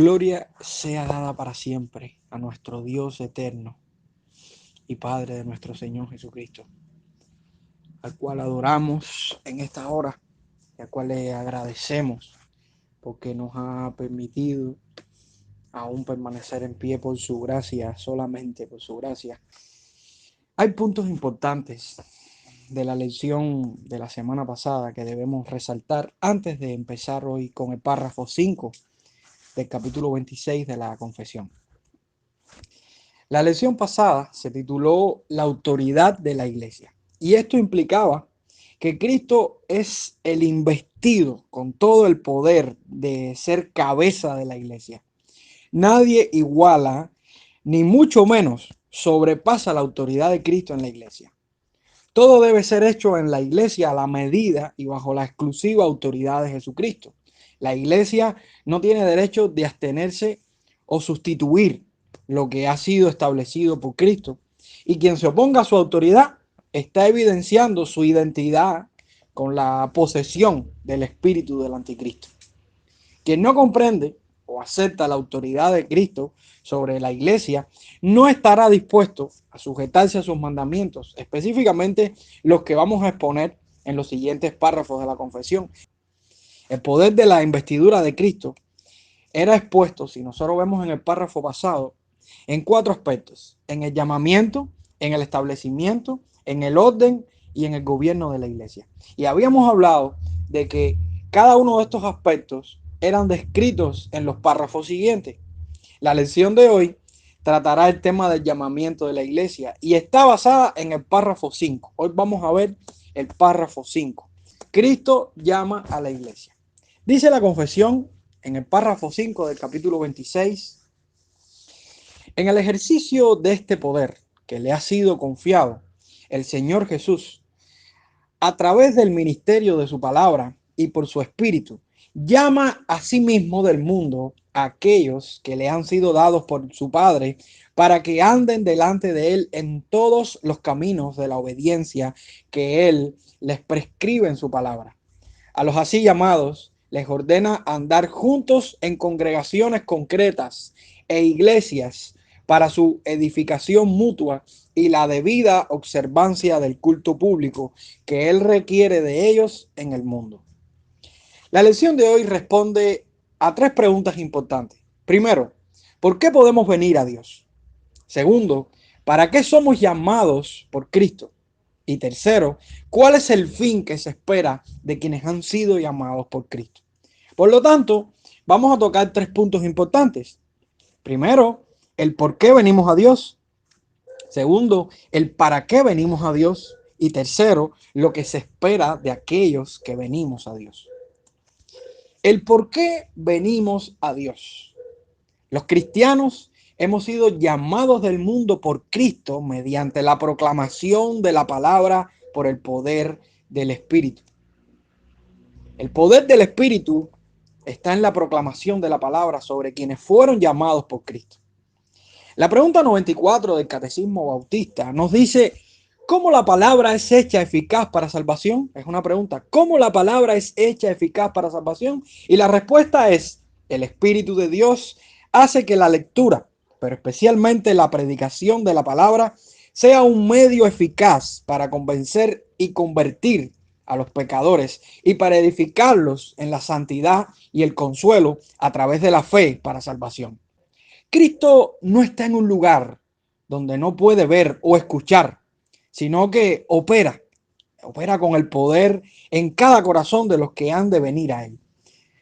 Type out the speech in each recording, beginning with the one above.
Gloria sea dada para siempre a nuestro Dios eterno y Padre de nuestro Señor Jesucristo, al cual adoramos en esta hora y al cual le agradecemos porque nos ha permitido aún permanecer en pie por su gracia, solamente por su gracia. Hay puntos importantes de la lección de la semana pasada que debemos resaltar antes de empezar hoy con el párrafo 5 del capítulo 26 de la confesión. La lección pasada se tituló La autoridad de la iglesia, y esto implicaba que Cristo es el investido con todo el poder de ser cabeza de la iglesia. Nadie iguala, ni mucho menos sobrepasa la autoridad de Cristo en la iglesia. Todo debe ser hecho en la iglesia a la medida y bajo la exclusiva autoridad de Jesucristo. La iglesia no tiene derecho de abstenerse o sustituir lo que ha sido establecido por Cristo. Y quien se oponga a su autoridad está evidenciando su identidad con la posesión del espíritu del anticristo. Quien no comprende o acepta la autoridad de Cristo sobre la iglesia no estará dispuesto a sujetarse a sus mandamientos, específicamente los que vamos a exponer en los siguientes párrafos de la confesión. El poder de la investidura de Cristo era expuesto, si nosotros vemos en el párrafo pasado, en 4 aspectos: en el llamamiento, en el establecimiento, en el orden y en el gobierno de la iglesia. Y habíamos hablado de que cada uno de estos aspectos eran descritos en los párrafos siguientes. La lección de hoy tratará el tema del llamamiento de la iglesia y está basada en el párrafo 5. Hoy vamos a ver el párrafo 5. Cristo llama a la iglesia. Dice la confesión en el párrafo 5 del capítulo 26. En el ejercicio de este poder que le ha sido confiado, el Señor Jesús, a través del ministerio de su palabra y por su espíritu, llama a sí mismo del mundo a aquellos que le han sido dados por su Padre para que anden delante de él en todos los caminos de la obediencia que él les prescribe en su palabra. A los así llamados les ordena andar juntos en congregaciones concretas e iglesias para su edificación mutua y la debida observancia del culto público que él requiere de ellos en el mundo. La lección de hoy responde a 3 preguntas importantes. Primero, ¿por qué podemos venir a Dios? Segundo, ¿para qué somos llamados por Cristo? Y tercero, ¿cuál es el fin que se espera de quienes han sido llamados por Cristo? Por lo tanto, vamos a tocar 3 puntos importantes. Primero, el por qué venimos a Dios. Segundo, el para qué venimos a Dios. Y tercero, lo que se espera de aquellos que venimos a Dios. El por qué venimos a Dios. Los cristianos hemos sido llamados del mundo por Cristo mediante la proclamación de la palabra por el poder del Espíritu. El poder del Espíritu está en la proclamación de la palabra sobre quienes fueron llamados por Cristo. La pregunta 94 del Catecismo Bautista nos dice: ¿cómo la palabra es hecha eficaz para salvación? Es una pregunta. ¿Cómo la palabra es hecha eficaz para salvación? Y la respuesta es: el Espíritu de Dios hace que la lectura, pero especialmente la predicación de la palabra, sea un medio eficaz para convencer y convertir a los pecadores y para edificarlos en la santidad y el consuelo a través de la fe para salvación. Cristo no está en un lugar donde no puede ver o escuchar, sino que opera con el poder en cada corazón de los que han de venir a él.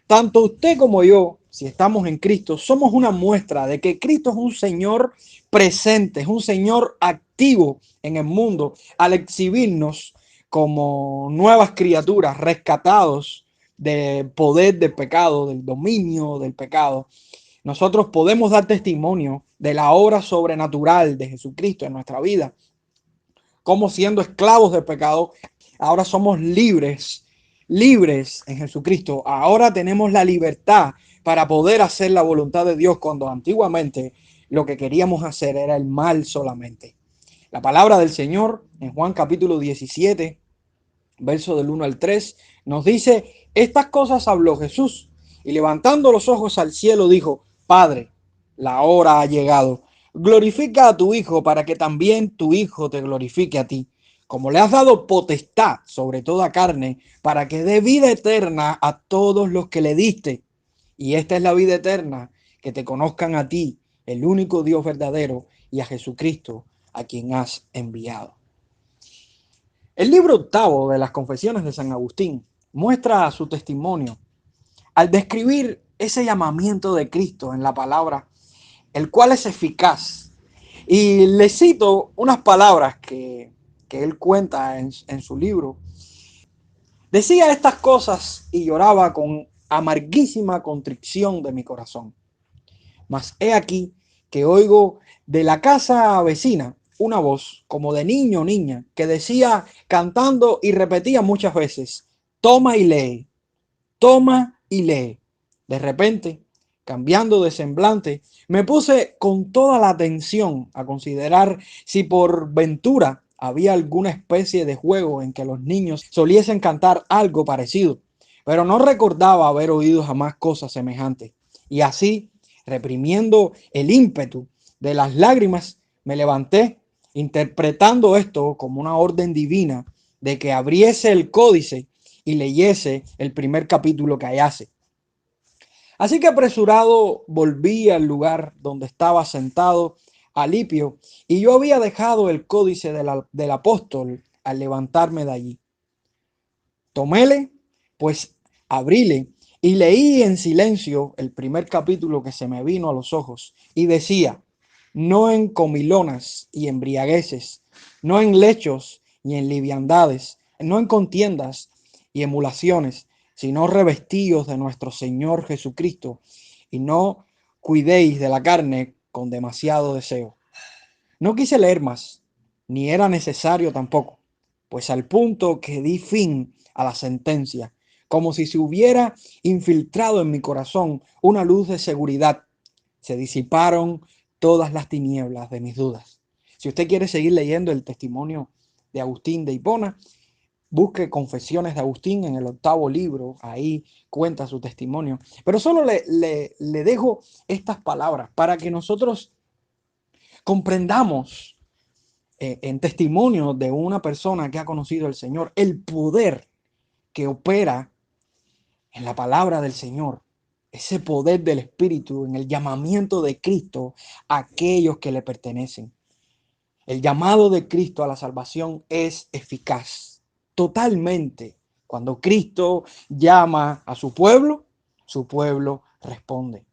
Tanto usted como yo, si estamos en Cristo, somos una muestra de que Cristo es un Señor presente, es un Señor activo en el mundo al exhibirnos como nuevas criaturas rescatados del poder del pecado, del dominio del pecado. Nosotros podemos dar testimonio de la obra sobrenatural de Jesucristo en nuestra vida. Como siendo esclavos del pecado, ahora somos libres en Jesucristo. Ahora tenemos la libertad para poder hacer la voluntad de Dios, cuando antiguamente lo que queríamos hacer era el mal solamente. La palabra del Señor en Juan capítulo 17, verso del 1 al 3, nos dice: estas cosas habló Jesús y levantando los ojos al cielo dijo: Padre, la hora ha llegado. Glorifica a tu Hijo para que también tu Hijo te glorifique a ti, como le has dado potestad sobre toda carne, para que dé vida eterna a todos los que le diste. Y esta es la vida eterna, que te conozcan a ti, el único Dios verdadero, y a Jesucristo, a quien has enviado. El libro octavo de las Confesiones de San Agustín muestra su testimonio al describir ese llamamiento de Cristo en la palabra, el cual es eficaz. Y le cito unas palabras que él cuenta en su libro. Decía estas cosas y lloraba con amarguísima contrición de mi corazón. Mas he aquí que oigo de la casa vecina una voz como de niño o niña que decía cantando y repetía muchas veces: toma y lee, toma y lee. De repente, cambiando de semblante, me puse con toda la atención a considerar si por ventura había alguna especie de juego en que los niños soliesen cantar algo parecido, pero no recordaba haber oído jamás cosas semejantes. Y así, reprimiendo el ímpetu de las lágrimas, me levanté, interpretando esto como una orden divina de que abriese el códice y leyese el primer capítulo que hallase. Así que apresurado volví al lugar donde estaba sentado Alipio, y yo había dejado el códice del apóstol al levantarme de allí. Toméle, pues abríle y leí en silencio el primer capítulo que se me vino a los ojos, y decía: no en comilonas y embriagueces, no en lechos y en liviandades, no en contiendas y emulaciones, sino revestidos de nuestro Señor Jesucristo, y no cuidéis de la carne con demasiado deseo. No quise leer más, ni era necesario tampoco, pues al punto que di fin a la sentencia, como si se hubiera infiltrado en mi corazón una luz de seguridad, se disiparon todas las tinieblas de mis dudas. Si usted quiere seguir leyendo el testimonio de Agustín de Hipona, busque Confesiones de Agustín en el octavo libro, ahí cuenta su testimonio. Pero solo le dejo estas palabras para que nosotros comprendamos en testimonio de una persona que ha conocido al Señor, el poder que opera en la palabra del Señor, ese poder del Espíritu, en el llamamiento de Cristo a aquellos que le pertenecen. El llamado de Cristo a la salvación es eficaz, totalmente. Cuando Cristo llama a su pueblo responde.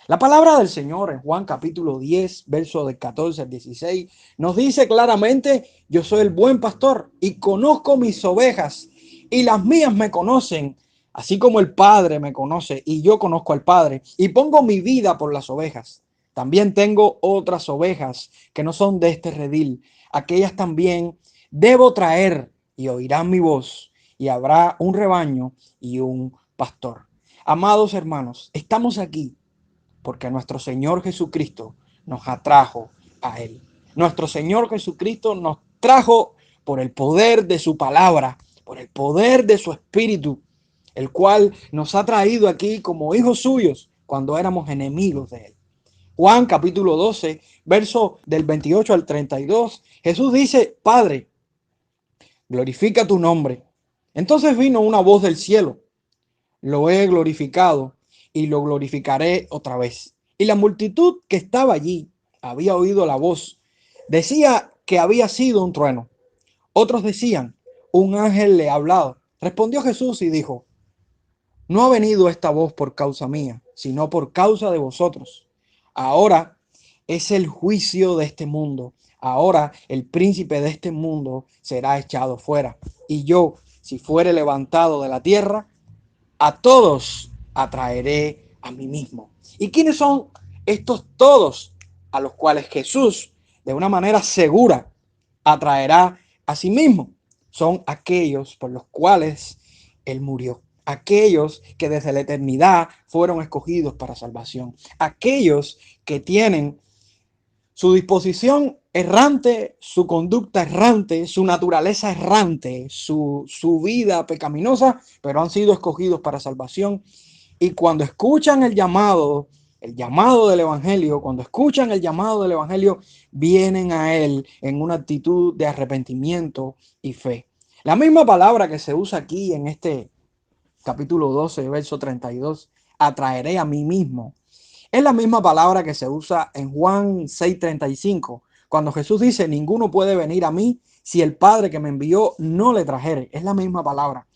La palabra del Señor en Juan capítulo 10, verso del 14 al 16, nos dice claramente: yo soy el buen pastor y conozco mis ovejas, y las mías me conocen, así como el Padre me conoce y yo conozco al Padre, y pongo mi vida por las ovejas. También tengo otras ovejas que no son de este redil. Aquellas también debo traer, y oirán mi voz, y habrá un rebaño y un pastor. Amados hermanos, estamos aquí porque nuestro Señor Jesucristo nos atrajo a Él. Nuestro Señor Jesucristo nos trajo por el poder de su palabra, por el poder de su Espíritu, el cual nos ha traído aquí como hijos suyos cuando éramos enemigos de Él. Juan capítulo 12, verso del 28 al 32, Jesús dice: Padre, glorifica tu nombre. Entonces vino una voz del cielo: lo he glorificado y lo glorificaré otra vez. Y la multitud que estaba allí había oído la voz. Decía que había sido un trueno. Otros decían: un ángel le ha hablado. Respondió Jesús y dijo: no ha venido esta voz por causa mía, sino por causa de vosotros. Ahora es el juicio de este mundo. Ahora el príncipe de este mundo será echado fuera. Y yo, si fuere levantado de la tierra, a todos atraeré a mí mismo. ¿Y quiénes son estos todos a los cuales Jesús, de una manera segura, atraerá a sí mismo? Son aquellos por los cuales Él murió. Aquellos que desde la eternidad fueron escogidos para salvación. Aquellos que tienen su disposición errante, su conducta errante, su naturaleza errante, su vida pecaminosa, pero han sido escogidos para salvación. Y cuando escuchan el llamado el llamado del evangelio, cuando escuchan el llamado del evangelio, vienen a él en una actitud de arrepentimiento y fe. La misma palabra que se usa aquí en este capítulo 12, verso 32, atraeré a mí mismo. Es la misma palabra que se usa en Juan 6:35, cuando Jesús dice, ninguno puede venir a mí si el Padre que me envió no le trajere. Es la misma palabra.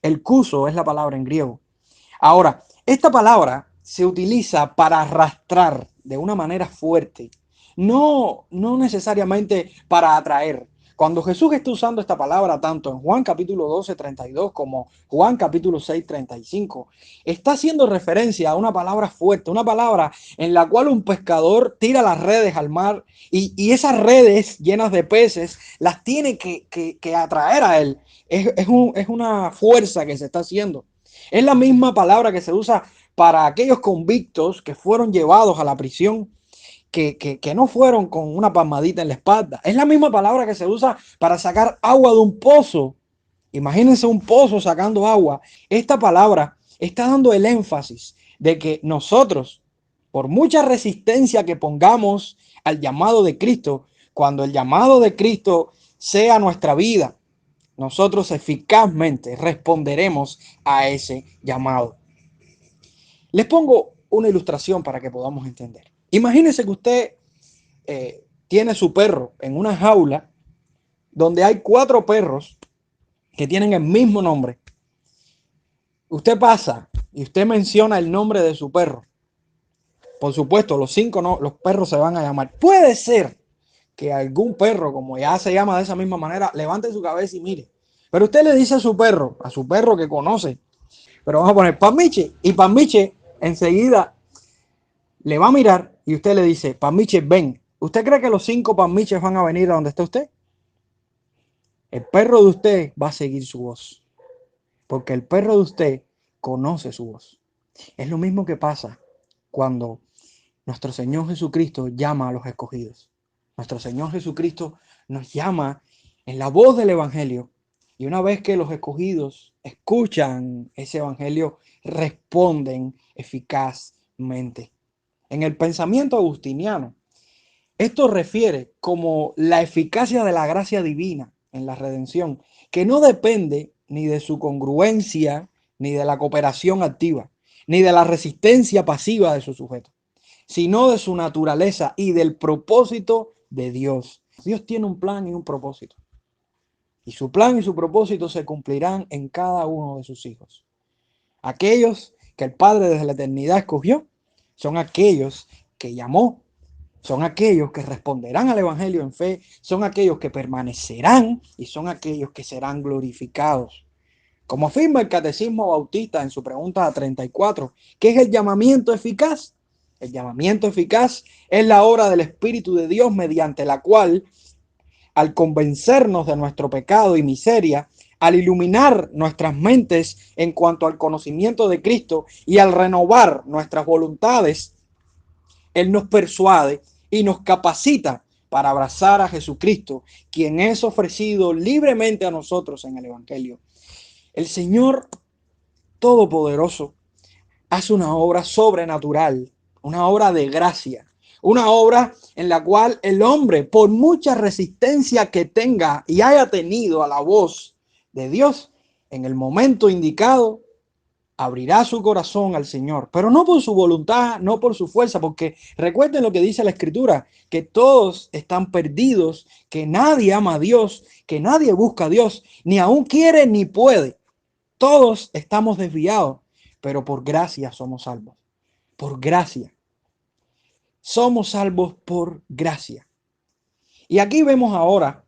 El cuso es la palabra en griego. Ahora, esta palabra se utiliza para arrastrar de una manera fuerte, no necesariamente para atraer. Cuando Jesús está usando esta palabra, tanto en Juan capítulo 12, 32, como Juan capítulo 6, 35, está haciendo referencia a una palabra fuerte, una palabra en la cual un pescador tira las redes al mar y esas redes llenas de peces las tiene que atraer a él. Es una fuerza que se está haciendo. Es la misma palabra que se usa para aquellos convictos que fueron llevados a la prisión, que no fueron con una palmadita en la espalda. Es la misma palabra que se usa para sacar agua de un pozo. Imagínense un pozo sacando agua. Esta palabra está dando el énfasis de que nosotros, por mucha resistencia que pongamos al llamado de Cristo, cuando el llamado de Cristo sea nuestra vida, nosotros eficazmente responderemos a ese llamado. Les pongo una ilustración para que podamos entender. Imagínense que usted tiene su perro en una jaula donde hay 4 perros que tienen el mismo nombre. Usted pasa y usted menciona el nombre de su perro. Por supuesto, los 5 no, los perros se van a llamar. Puede ser que algún perro, como ya se llama de esa misma manera, levante su cabeza y mire. Pero usted le dice a su perro que conoce, pero vamos a poner Pammiche, y Pammiche enseguida le va a mirar y usted le dice, Pammiche, ven. ¿Usted cree que los 5 Pammiches van a venir a donde está usted? El perro de usted va a seguir su voz, porque el perro de usted conoce su voz. Es lo mismo que pasa cuando nuestro Señor Jesucristo llama a los escogidos. Nuestro Señor Jesucristo nos llama en la voz del evangelio, y una vez que los escogidos escuchan ese evangelio, responden eficazmente. En el pensamiento agustiniano, esto refiere como la eficacia de la gracia divina en la redención, que no depende ni de su congruencia, ni de la cooperación activa, ni de la resistencia pasiva de su sujeto, sino de su naturaleza y del propósito de Dios. Dios tiene un plan y un propósito, y su plan y su propósito se cumplirán en cada uno de sus hijos. Aquellos que el Padre desde la eternidad escogió son aquellos que llamó, son aquellos que responderán al evangelio en fe, son aquellos que permanecerán y son aquellos que serán glorificados. Como afirma el Catecismo Bautista en su pregunta 34, ¿qué es el llamamiento eficaz? El llamamiento eficaz es la obra del Espíritu de Dios mediante la cual, al convencernos de nuestro pecado y miseria, al iluminar nuestras mentes en cuanto al conocimiento de Cristo y al renovar nuestras voluntades, Él nos persuade y nos capacita para abrazar a Jesucristo, quien es ofrecido libremente a nosotros en el Evangelio. El Señor Todopoderoso hace una obra sobrenatural, una obra de gracia, una obra en la cual el hombre, por mucha resistencia que tenga y haya tenido a la voz de Dios, en el momento indicado, abrirá su corazón al Señor, pero no por su voluntad, no por su fuerza, porque recuerden lo que dice la Escritura, que todos están perdidos, que nadie ama a Dios, que nadie busca a Dios, ni aún quiere ni puede. Todos estamos desviados, pero por gracia somos salvos. Por gracia. Somos salvos por gracia. Y aquí vemos ahora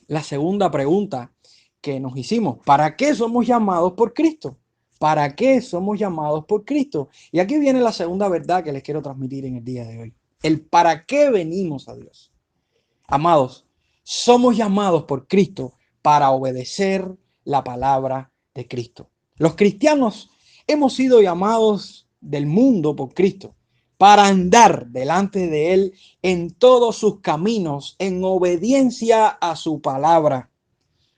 la segunda pregunta que nos hicimos. ¿Para qué somos llamados por Cristo? ¿Para qué somos llamados por Cristo? Y aquí viene la segunda verdad que les quiero transmitir en el día de hoy. El para qué venimos a Dios. Amados, somos llamados por Cristo para obedecer la palabra de Cristo. Los cristianos hemos sido llamados del mundo por Cristo para andar delante de Él en todos sus caminos, en obediencia a su palabra.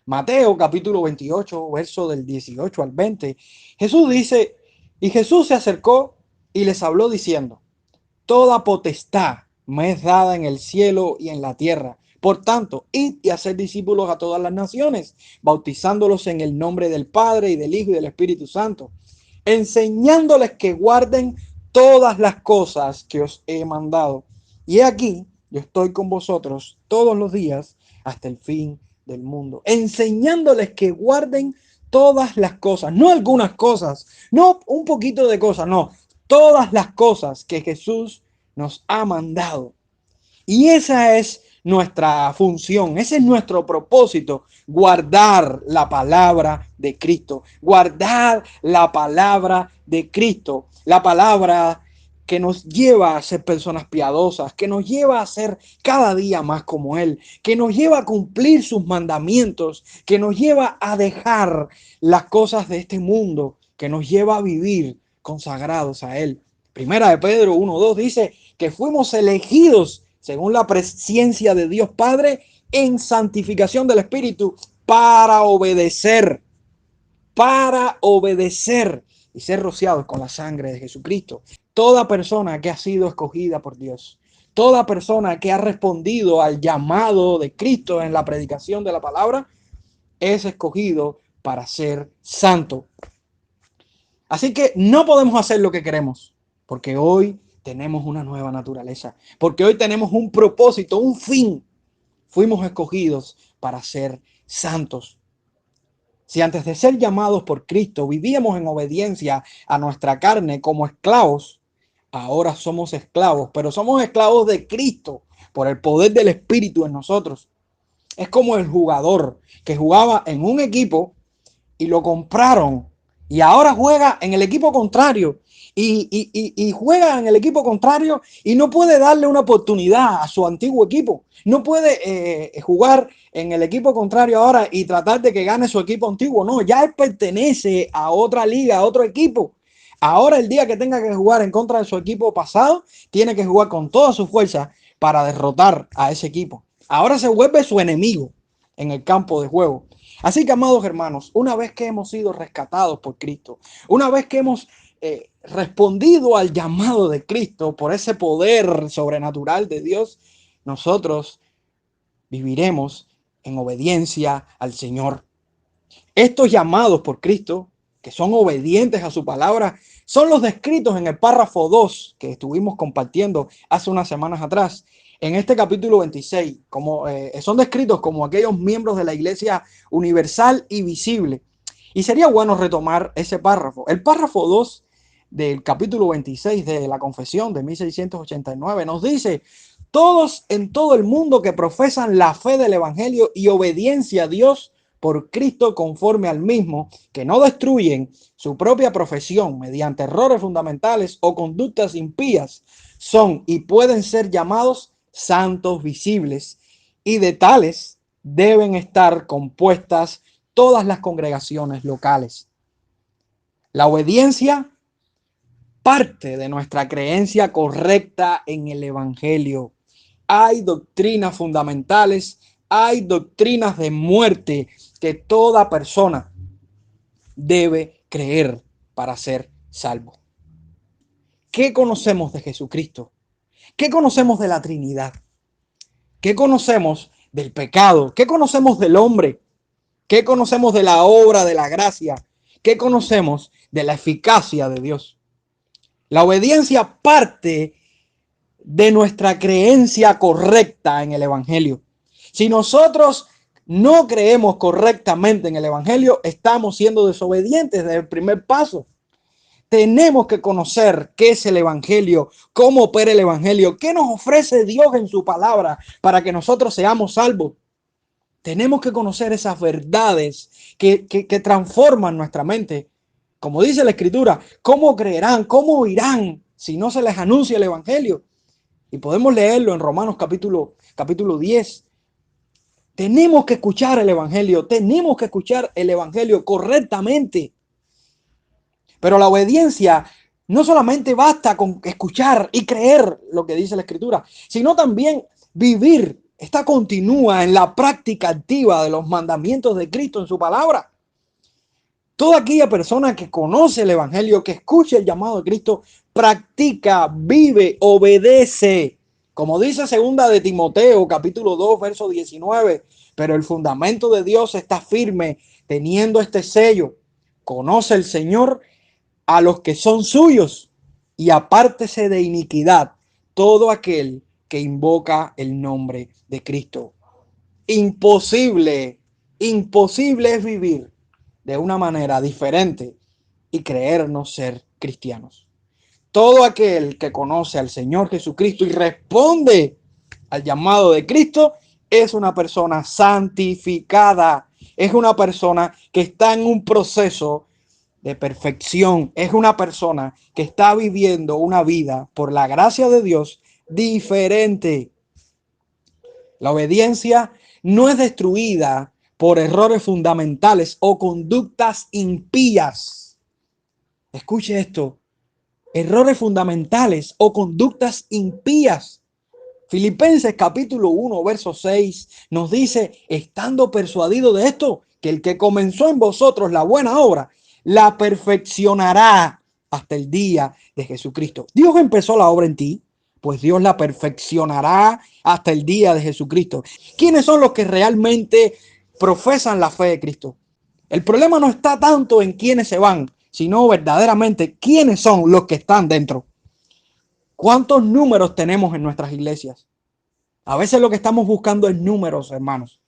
Mateo capítulo 28, verso del 18 al 20. Jesús dice, y Jesús se acercó y les habló diciendo: toda potestad me es dada en el cielo y en la tierra. Por tanto, id y haced discípulos a todas las naciones, bautizándolos en el nombre del Padre y del Hijo y del Espíritu Santo, enseñándoles que guarden todas las cosas que os he mandado. Y aquí yo estoy con vosotros todos los días hasta el fin del mundo, enseñándoles que guarden todas las cosas, no algunas cosas, no un poquito de cosas, no, todas las cosas que Jesús nos ha mandado. Y esa es nuestra función, ese es nuestro propósito: guardar la palabra de Cristo, guardar la palabra de Cristo, la palabra que nos lleva a ser personas piadosas, que nos lleva a ser cada día más como Él, que nos lleva a cumplir sus mandamientos, que nos lleva a dejar las cosas de este mundo, que nos lleva a vivir consagrados a Él. Primera de Pedro 1:2 dice que fuimos elegidos según la presencia de Dios Padre en santificación del Espíritu para obedecer y ser rociados con la sangre de Jesucristo. Toda persona que ha sido escogida por Dios, toda persona que ha respondido al llamado de Cristo en la predicación de la palabra, es escogido para ser santo. Así que no podemos hacer lo que queremos, porque hoy tenemos una nueva naturaleza, porque hoy tenemos un propósito, un fin. Fuimos escogidos para ser santos. Si antes de ser llamados por Cristo vivíamos en obediencia a nuestra carne como esclavos, ahora somos esclavos, pero somos esclavos de Cristo por el poder del Espíritu en nosotros. Es como el jugador que jugaba en un equipo y lo compraron y ahora juega en el equipo contrario y juega en el equipo contrario y no puede darle una oportunidad a su antiguo equipo. No puede jugar en el equipo contrario ahora y tratar de que gane su equipo antiguo. No, ya él pertenece a otra liga, a otro equipo. Ahora el día que tenga que jugar en contra de su equipo pasado, tiene que jugar con toda su fuerza para derrotar a ese equipo. Ahora se vuelve su enemigo en el campo de juego. Así que, amados hermanos, una vez que hemos sido rescatados por Cristo, una vez que hemos respondido al llamado de Cristo por ese poder sobrenatural de Dios, nosotros viviremos en obediencia al Señor. Estos llamados por Cristo, que son obedientes a su palabra, son los descritos en el párrafo 2 que estuvimos compartiendo hace unas semanas atrás. En este capítulo 26, son descritos como aquellos miembros de la iglesia universal y visible. Y sería bueno retomar ese párrafo. El párrafo 2 del capítulo 26 de la Confesión de 1689 nos dice: todos en todo el mundo que profesan la fe del Evangelio y obediencia a Dios por Cristo conforme al mismo, que no destruyen su propia profesión mediante errores fundamentales o conductas impías, son y pueden ser llamados santos visibles, y de tales deben estar compuestas todas las congregaciones locales. La obediencia parte de nuestra creencia correcta en el Evangelio. Hay doctrinas fundamentales, hay doctrinas de muerte que toda persona debe creer para ser salvo. ¿Qué conocemos de Jesucristo? ¿Qué conocemos de la Trinidad? ¿Qué conocemos del pecado? ¿Qué conocemos del hombre? ¿Qué conocemos de la obra de la gracia? ¿Qué conocemos de la eficacia de Dios? La obediencia parte de nuestra creencia correcta en el Evangelio. Si nosotros no creemos correctamente en el Evangelio, estamos siendo desobedientes desde el primer paso. Tenemos que conocer qué es el Evangelio, cómo opera el Evangelio, qué nos ofrece Dios en su palabra para que nosotros seamos salvos. Tenemos que conocer esas verdades que transforman nuestra mente. Como dice la Escritura, ¿cómo creerán, cómo oirán si no se les anuncia el Evangelio? Y podemos leerlo en Romanos capítulo 10. Tenemos que escuchar el Evangelio, tenemos que escuchar el Evangelio correctamente. Pero la obediencia no solamente basta con escuchar y creer lo que dice la Escritura, sino también vivir. Esta continúa en la práctica activa de los mandamientos de Cristo en su palabra. Toda aquella persona que conoce el evangelio, que escucha el llamado de Cristo, practica, vive, obedece. Como dice segunda de Timoteo, capítulo 2, verso 19, pero el fundamento de Dios está firme, teniendo este sello. Conoce el Señor a los que son suyos y apártese de iniquidad todo aquel que invoca el nombre de Cristo. Imposible, imposible es vivir de una manera diferente y creernos ser cristianos. Todo aquel que conoce al Señor Jesucristo y responde al llamado de Cristo es una persona santificada, es una persona que está en un proceso de perfección, es una persona que está viviendo una vida por la gracia de Dios diferente. La obediencia no es destruida por errores fundamentales o conductas impías. Escuche esto, errores fundamentales o conductas impías. Filipenses capítulo 1, verso 6 nos dice, estando persuadido de esto, que el que comenzó en vosotros la buena obra, la perfeccionará hasta el día de Jesucristo. Dios empezó la obra en ti, pues Dios la perfeccionará hasta el día de Jesucristo. ¿Quiénes son los que realmente profesan la fe de Cristo? El problema no está tanto en quiénes se van, sino verdaderamente quiénes son los que están dentro. ¿Cuántos números tenemos en nuestras iglesias? A veces lo que estamos buscando es números, hermanos,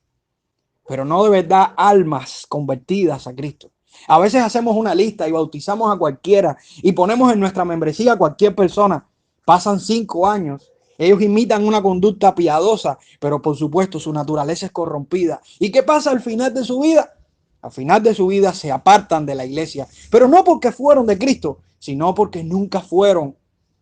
pero no de verdad almas convertidas a Cristo. A veces hacemos una lista y bautizamos a cualquiera y ponemos en nuestra membresía a cualquier persona. Pasan 5 años. Ellos imitan una conducta piadosa, pero por supuesto su naturaleza es corrompida. ¿Y qué pasa al final de su vida? Al final de su vida se apartan de la iglesia, pero no porque fueron de Cristo, sino porque nunca fueron.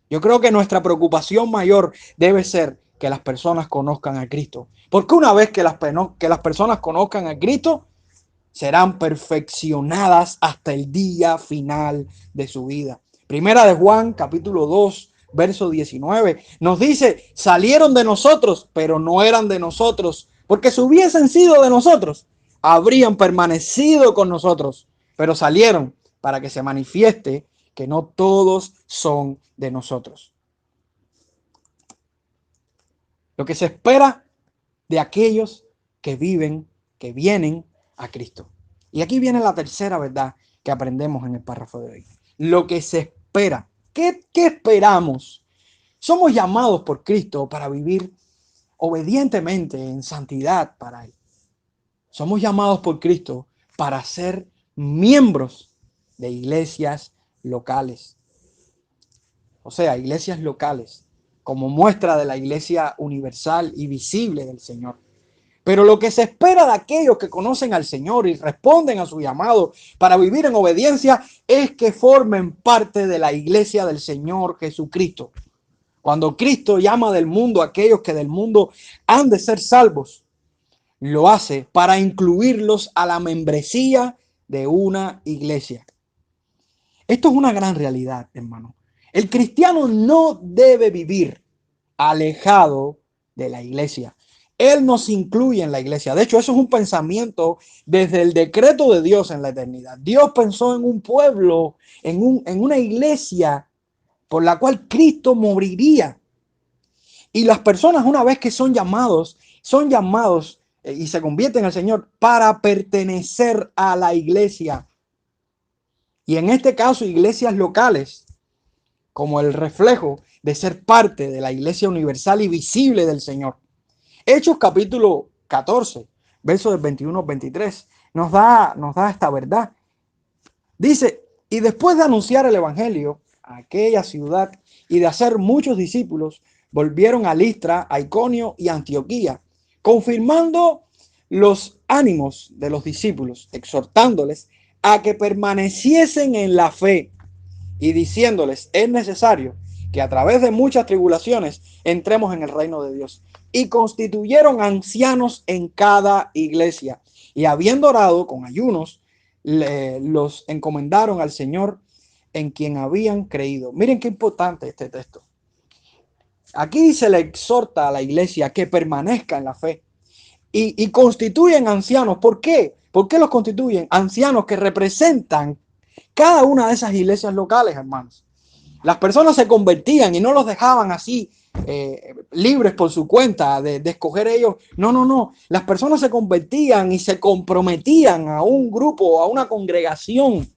Yo creo que nuestra preocupación mayor debe ser que las personas conozcan a Cristo. Porque una vez que las personas conozcan a Cristo, serán perfeccionadas hasta el día final de su vida. Primera de Juan, capítulo 2, verso 19, nos dice, salieron de nosotros, pero no eran de nosotros, porque si hubiesen sido de nosotros, habrían permanecido con nosotros, pero salieron para que se manifieste que no todos son de nosotros. Lo que se espera de aquellos que viven, que vienen a Cristo. Y aquí viene la tercera verdad que aprendemos en el párrafo de hoy. Lo que se espera. ¿Qué esperamos? Somos llamados por Cristo para vivir obedientemente en santidad para Él. Somos llamados por Cristo para ser miembros de iglesias locales. O sea, iglesias locales, como muestra de la iglesia universal y visible del Señor. Pero lo que se espera de aquellos que conocen al Señor y responden a su llamado para vivir en obediencia es que formen parte de la iglesia del Señor Jesucristo. Cuando Cristo llama del mundo a aquellos que del mundo han de ser salvos, lo hace para incluirlos a la membresía de una iglesia. Esto es una gran realidad, hermano. El cristiano no debe vivir alejado de la iglesia. Él nos incluye en la iglesia. De hecho, eso es un pensamiento desde el decreto de Dios en la eternidad. Dios pensó en un pueblo, en una iglesia por la cual Cristo moriría. Y las personas, una vez que son llamados y se convierten al Señor para pertenecer a la iglesia. Y en este caso, iglesias locales, como el reflejo de ser parte de la iglesia universal y visible del Señor. Hechos capítulo 14, versos del 21 al 23, nos da esta verdad. Dice, y después de anunciar el evangelio a aquella ciudad y de hacer muchos discípulos, volvieron a Listra, a Iconio y Antioquía, confirmando los ánimos de los discípulos, exhortándoles a que permaneciesen en la fe y diciéndoles, es necesario que a través de muchas tribulaciones entremos en el reino de Dios. Y constituyeron ancianos en cada iglesia. Y habiendo orado con ayunos, los encomendaron al Señor en quien habían creído. Miren qué importante este texto. Aquí se le exhorta a la iglesia que permanezca en la fe. Y constituyen ancianos. ¿Por qué? ¿Por qué los constituyen? Ancianos que representan cada una de esas iglesias locales, hermanos. Las personas se convertían y no los dejaban así libres por su cuenta de escoger ellos. No, no, no. Las personas se convertían y se comprometían a un grupo, a una congregación.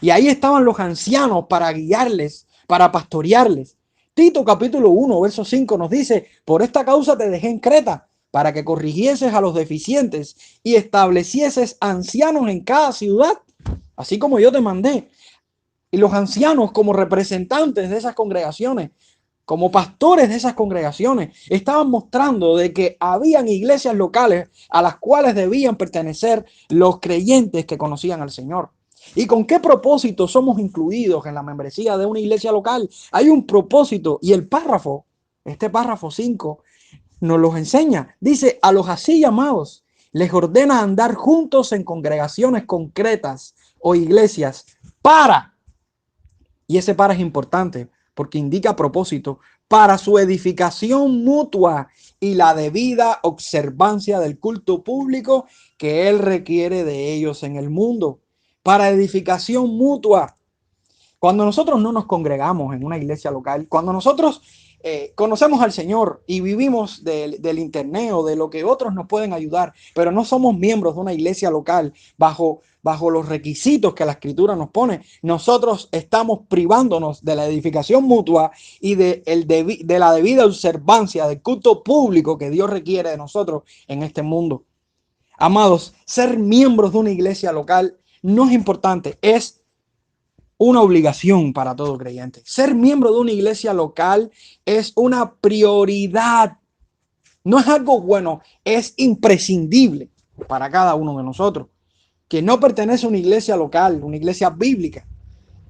Y ahí estaban los ancianos para guiarles, para pastorearles. Tito capítulo 1, verso 5 nos dice: por esta causa te dejé en Creta, para que corrigieses a los deficientes y establecieses ancianos en cada ciudad, así como yo te mandé. Y los ancianos, como representantes de esas congregaciones, como pastores de esas congregaciones, estaban mostrando de que habían iglesias locales a las cuales debían pertenecer los creyentes que conocían al Señor. ¿Y con qué propósito somos incluidos en la membresía de una iglesia local? Hay un propósito, y el párrafo, este párrafo 5, nos los enseña. Dice: a los así llamados les ordena andar juntos en congregaciones concretas o iglesias para, y ese para es importante porque indica propósito, para su edificación mutua y la debida observancia del culto público que él requiere de ellos en el mundo. Para edificación mutua. Cuando nosotros no nos congregamos en una iglesia local, cuando nosotros conocemos al Señor y vivimos del internet o de lo que otros nos pueden ayudar, pero no somos miembros de una iglesia local bajo los requisitos que la Escritura nos pone, nosotros estamos privándonos de la edificación mutua y de la debida observancia del culto público que Dios requiere de nosotros en este mundo. Amados, ser miembros de una iglesia local no es importante, es una obligación para todo creyente. Ser miembro de una iglesia local es una prioridad. No es algo bueno, es imprescindible para cada uno de nosotros. Que no pertenece a una iglesia local, una iglesia bíblica,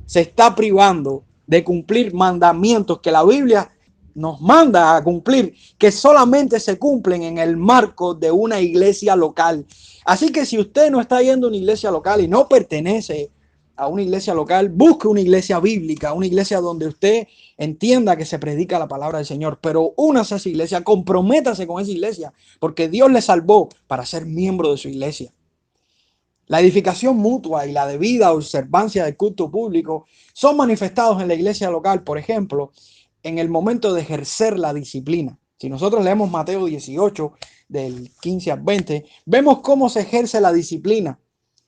se está privando de cumplir mandamientos que la Biblia nos manda a cumplir, que solamente se cumplen en el marco de una iglesia local. Así que si usted no está yendo a una iglesia local y no pertenece a una iglesia local, busque una iglesia bíblica, una iglesia donde usted entienda que se predica la palabra del Señor, pero únase a esa iglesia, comprométase con esa iglesia, porque Dios le salvó para ser miembro de su iglesia. La edificación mutua y la debida observancia del culto público son manifestados en la iglesia local, por ejemplo, en el momento de ejercer la disciplina. Si nosotros leemos Mateo 18, del 15 al 20, vemos cómo se ejerce la disciplina.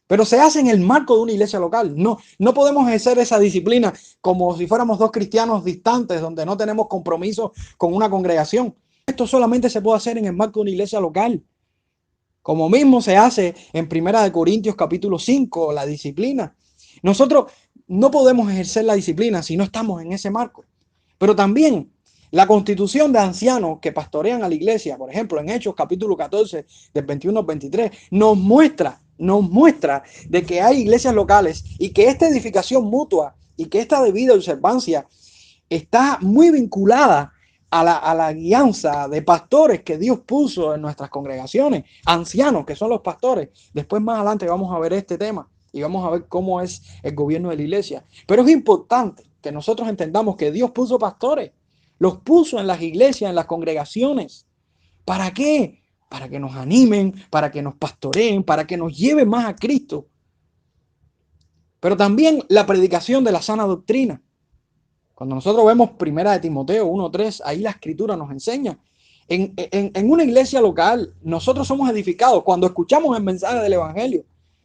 Pero se hace en el marco de una iglesia local. No podemos ejercer esa disciplina como si fuéramos dos cristianos distantes donde no tenemos compromiso con una congregación. Esto solamente se puede hacer en el marco de una iglesia local. Como mismo se hace en 1 Corintios capítulo 5, la disciplina. Nosotros no podemos ejercer la disciplina si no estamos en ese marco. Pero también la constitución de ancianos que pastorean a la iglesia, por ejemplo, en Hechos capítulo 14, del 21 al 23, nos muestra de que hay iglesias locales y que esta edificación mutua y que esta debida observancia está muy vinculada a la guianza de pastores que Dios puso en nuestras congregaciones, ancianos que son los pastores. Después más adelante vamos a ver este tema y vamos a ver cómo es el gobierno de la iglesia. Pero es importante que nosotros entendamos que Dios puso pastores, los puso en las iglesias, en las congregaciones. ¿Para qué? Para que nos animen, para que nos pastoreen, para que nos lleven más a Cristo. Pero también la predicación de la sana doctrina. Cuando nosotros vemos 1 Timoteo 1:3, ahí la Escritura nos enseña. En una iglesia local, nosotros somos edificados cuando escuchamos el mensaje del Evangelio,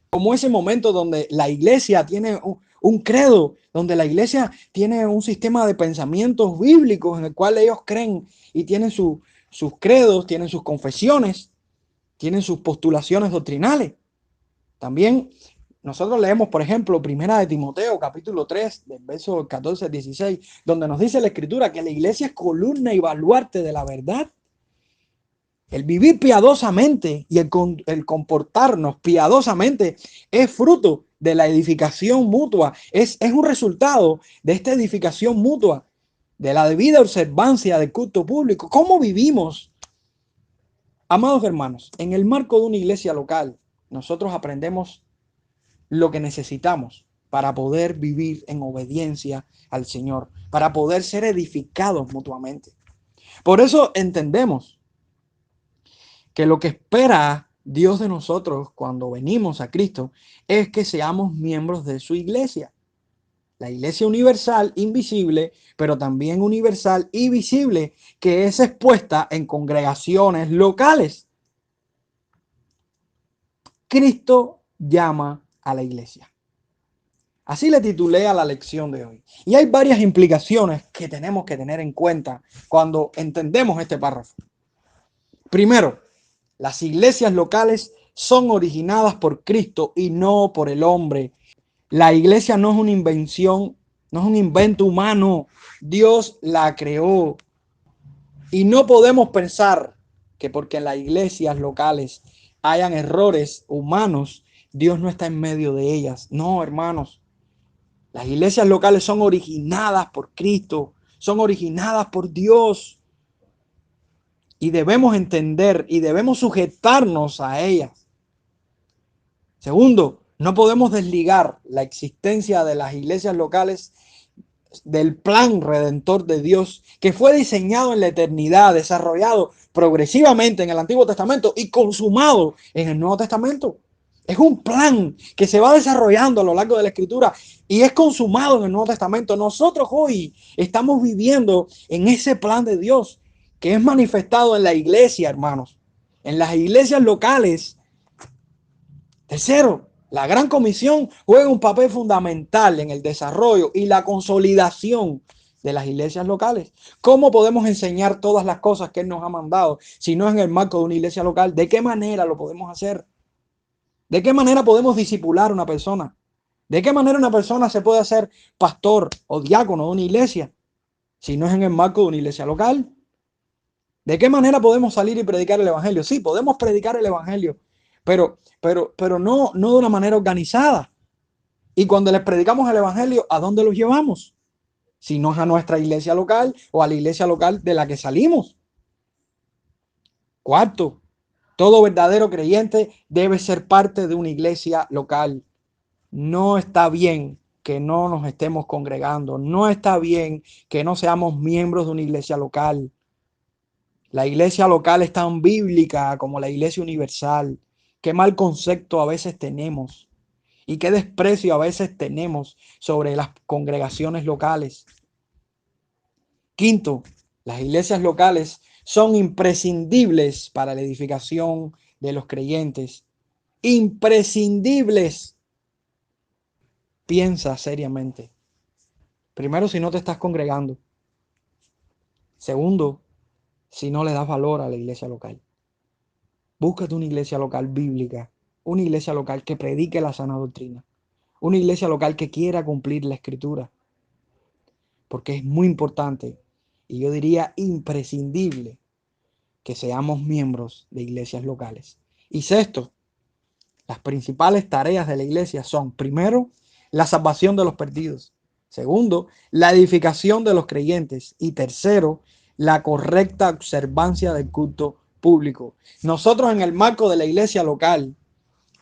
como ese momento donde la iglesia tiene un credo, donde la iglesia tiene un sistema de pensamientos bíblicos en el cual ellos creen y tienen sus credos, tienen sus confesiones, tienen sus postulaciones doctrinales. También nosotros leemos, por ejemplo, 1 Timoteo capítulo 3, del verso 14 al 16, donde nos dice la Escritura que la iglesia es columna y baluarte de la verdad. El vivir piadosamente y el comportarnos piadosamente es fruto de la edificación mutua, es un resultado de esta edificación mutua, de la debida observancia del culto público. ¿Cómo vivimos? Amados hermanos, en el marco de una iglesia local, nosotros aprendemos lo que necesitamos para poder vivir en obediencia al Señor, para poder ser edificados mutuamente. Por eso entendemos que lo que espera Dios de nosotros cuando venimos a Cristo es que seamos miembros de su iglesia. La iglesia universal, invisible, pero también universal y visible, que es expuesta en congregaciones locales. Cristo llama a la iglesia. Así le titulé a la lección de hoy. Y hay varias implicaciones que tenemos que tener en cuenta cuando entendemos este párrafo. Primero, las iglesias locales son originadas por Cristo y no por el hombre. La iglesia no es una invención, no es un invento humano. Dios la creó. Y no podemos pensar que porque en las iglesias locales hayan errores humanos, Dios no está en medio de ellas. No, hermanos. Las iglesias locales son originadas por Cristo, son originadas por Dios. Y debemos entender y debemos sujetarnos a ellas. Segundo, no podemos desligar la existencia de las iglesias locales del plan redentor de Dios que fue diseñado en la eternidad, desarrollado progresivamente en el Antiguo Testamento y consumado en el Nuevo Testamento. Es un plan que se va desarrollando a lo largo de la Escritura y es consumado en el Nuevo Testamento. Nosotros hoy estamos viviendo en ese plan de Dios que es manifestado en la iglesia, hermanos, en las iglesias locales. Tercero, la Gran Comisión juega un papel fundamental en el desarrollo y la consolidación de las iglesias locales. ¿Cómo podemos enseñar todas las cosas que Él nos ha mandado si no es en el marco de una iglesia local? ¿De qué manera lo podemos hacer? ¿De qué manera podemos discipular a una persona? ¿De qué manera una persona se puede hacer pastor o diácono de una iglesia si no es en el marco de una iglesia local? ¿De qué manera podemos salir y predicar el evangelio? Sí, podemos predicar el evangelio, pero no de una manera organizada. Y cuando les predicamos el evangelio, ¿a dónde los llevamos? Si no es a nuestra iglesia local o a la iglesia local de la que salimos. Cuarto, todo verdadero creyente debe ser parte de una iglesia local. No está bien que no nos estemos congregando. No está bien que no seamos miembros de una iglesia local. La iglesia local es tan bíblica como la iglesia universal. Qué mal concepto a veces tenemos y qué desprecio a veces tenemos sobre las congregaciones locales. Quinto, las iglesias locales son imprescindibles para la edificación de los creyentes. Imprescindibles. Piensa seriamente. Primero, si no te estás congregando. Segundo, si no le das valor a la iglesia local. Búscate una iglesia local bíblica, una iglesia local que predique la sana doctrina, una iglesia local que quiera cumplir la escritura, porque es muy importante y yo diría imprescindible que seamos miembros de iglesias locales. Y sexto, las principales tareas de la iglesia son, primero, la salvación de los perdidos. Segundo, la edificación de los creyentes. Y tercero, la correcta observancia del culto público. Nosotros en el marco de la iglesia local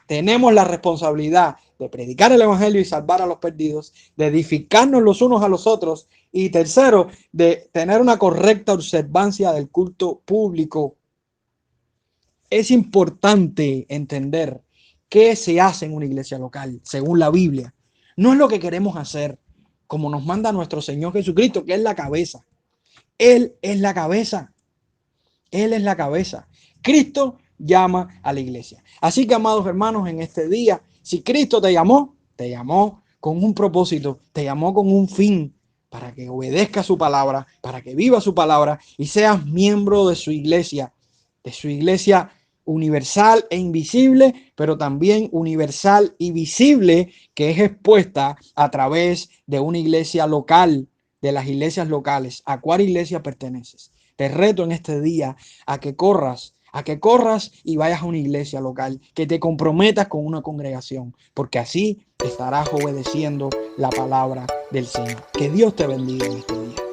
tenemos la responsabilidad de predicar el evangelio y salvar a los perdidos, de edificarnos los unos a los otros y tercero, de tener una correcta observancia del culto público. Es importante entender qué se hace en una iglesia local según la Biblia. No es lo que queremos hacer, como nos manda nuestro Señor Jesucristo, que es la cabeza. Él es la cabeza. Él es la cabeza. Cristo llama a la iglesia. Así que, amados hermanos, en este día, si Cristo te llamó con un propósito, te llamó con un fin, para que obedezca su palabra, para que viva su palabra y seas miembro de su iglesia universal e invisible, pero también universal y visible, que es expuesta a través de una iglesia local, de las iglesias locales. ¿A cuál iglesia perteneces? Te reto en este día a que corras y vayas a una iglesia local, que te comprometas con una congregación, porque así estarás obedeciendo la palabra del Señor. Que Dios te bendiga en este día.